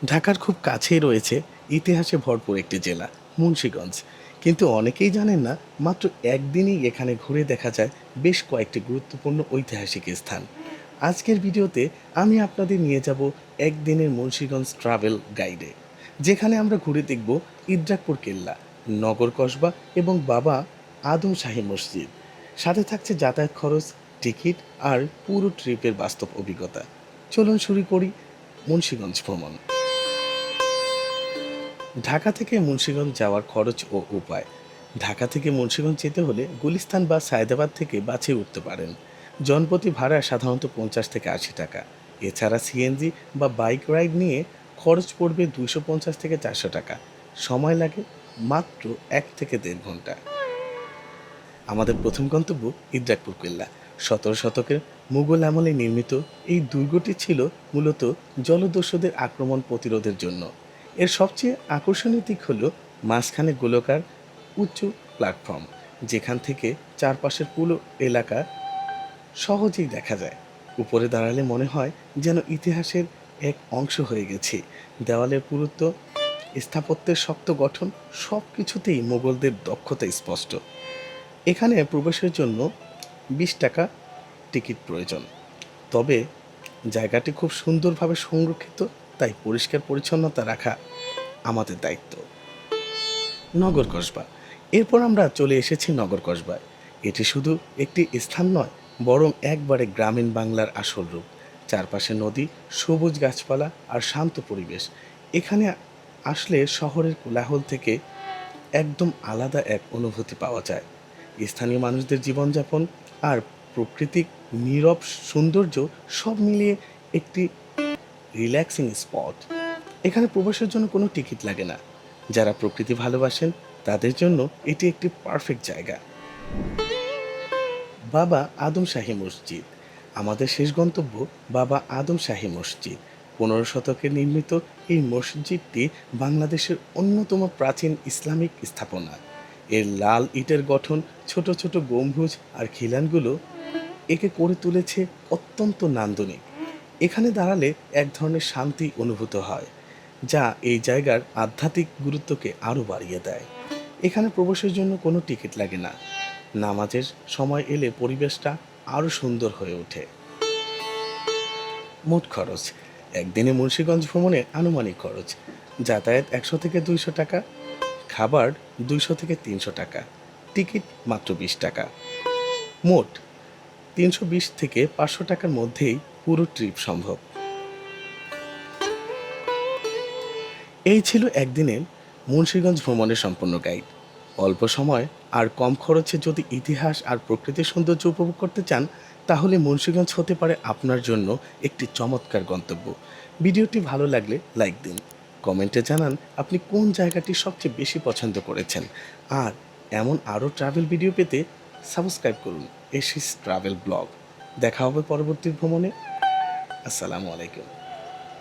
ঢাকার খুব কাছেই রয়েছে ইতিহাসে ভরপুর একটি জেলা মুন্সিগঞ্জ। কিন্তু অনেকেই জানেন না মাত্র একদিনই এখানে ঘুরে দেখা যায় বেশ কয়েকটি গুরুত্বপূর্ণ ঐতিহাসিক স্থান। আজকের ভিডিওতে আমি আপনাদের নিয়ে যাব একদিনের মুন্সিগঞ্জ ট্রাভেল গাইডে, যেখানে আমরা ঘুরে দেখব ইদ্রাকপুর কেল্লা, নগর কসবা এবং বাবা আদম শাহী মসজিদ। সাথে থাকছে যাতায়াত খরচ, টিকিট আর পুরো ট্রিপের বাস্তব অভিজ্ঞতা। চলুন শুরু করি মুন্সিগঞ্জ ভ্রমণ। ঢাকা থেকে মুন্সিগঞ্জ যাওয়ার খরচ ও উপায়। ঢাকা থেকে মুন্সিগঞ্জ যেতে হলে গুলিস্তান বা সায়দাবাদ থেকে বাসে উঠতে পারেন। জনপ্রতি ভাড়া সাধারণত 50 থেকে 80 টাকা। এছাড়া সিএনজি বা বাইক রাইড নিয়ে খরচ পড়বে 250 থেকে 400 টাকা। সময় লাগে মাত্র 1 থেকে 1.5 ঘন্টা। আমাদের প্রথম গন্তব্য ইদ্রাকপুর কেল্লা। 17 শতকের মুঘল আমলে নির্মিত এই দুর্গটি ছিল মূলত জলদস্যুদের আক্রমণ প্রতিরোধের জন্য। এর সবচেয়ে আকর্ষণীয় দিক হলো মাঝখানে গোলাকার উঁচু প্ল্যাটফর্ম, যেখান থেকে চারপাশের পুরো এলাকা সহজেই দেখা যায়। উপরে দাঁড়ালে মনে হয় যেন ইতিহাসের এক অংশ হয়ে গেছি। দেওয়ালের পুরুত্ব, স্থাপত্যের শক্ত গঠন, সব কিছুতেই মোগলদের দক্ষতা স্পষ্ট। এখানে প্রবেশের জন্য 20 টাকা টিকিট প্রয়োজন। তবে জায়গাটি খুব সুন্দরভাবে সংরক্ষিত, তাই পরিষ্কার পরিচ্ছন্নতা রাখা আমাদের দায়িত্ব। নগর কসবা। এরপর আমরা চলে এসেছি নগর কসবায়। এটি শুধু একটি স্থান নয়, বরং একবারে গ্রামীণ বাংলার আসল রূপ। চারপাশে নদী, সবুজ গাছপালা আর শান্ত পরিবেশ। এখানে আসলে শহরের কোলাহল থেকে একদম আলাদা এক অনুভূতি পাওয়া যায়। স্থানীয় মানুষদের জীবনযাপন আর প্রাকৃতিক নীরব সৌন্দর্য সব মিলিয়ে একটি রিল্যাক্সিং স্পট। এখানে প্রবেশের জন্য কোনো টিকিট লাগে না। যারা প্রকৃতি ভালোবাসেন তাদের জন্য এটি একটি পারফেক্ট জায়গা। বাবা আদম শাহী মসজিদ। আমাদের শেষ গন্তব্য বাবা আদম শাহী মসজিদ। 15 শতকে নির্মিত এই মসজিদটি বাংলাদেশের অন্যতম প্রাচীন ইসলামিক স্থাপনা। এর লাল ইটের গঠন, ছোট ছোট গম্বুজ আর খিলানগুলো একে করে তুলেছে অত্যন্ত নান্দনিক। এখানে দাঁড়ালে এক ধরনের শান্তি অনুভূত হয়, যা এই জায়গার আধ্যাত্মিক গুরুত্বকে আরও বাড়িয়ে দেয়। এখানে প্রবেশের জন্য কোনো টিকিট লাগে না। নামাজের সময় এলে পরিবেশটা আরও সুন্দর হয়ে ওঠে। মোট খরচ। একদিনে মুন্সিগঞ্জ ভ্রমণে আনুমানিক খরচ: যাতায়াত 100 থেকে 200 টাকা, খাবার 200 থেকে 300 টাকা, টিকিট মাত্র 20 টাকা। মোট 320 থেকে 500 টাকার মধ্যেই পুরো ট্রিপ সম্ভব। এই ছিল একদিনের মুন্সিগঞ্জ ভ্রমণের সম্পূর্ণ গাইড। অল্প সময় আর কম খরচে যদি ইতিহাস আর প্রকৃতির সৌন্দর্য উপভোগ করতে চান, তাহলে মুন্সিগঞ্জ হতে পারে আপনার জন্য একটি চমৎকার গন্তব্য। ভিডিওটি ভালো লাগলে লাইক দিন, কমেন্টে জানান আপনি কোন জায়গাটি সবচেয়ে বেশি পছন্দ করেছেন। আর এমন আরও ট্রাভেল ভিডিও পেতে সাবস্ক্রাইব করুন এশিস ট্রাভেল ব্লগ। দেখা হবে পরবর্তী ভ্রমণে। আসসালামু আলাইকুম।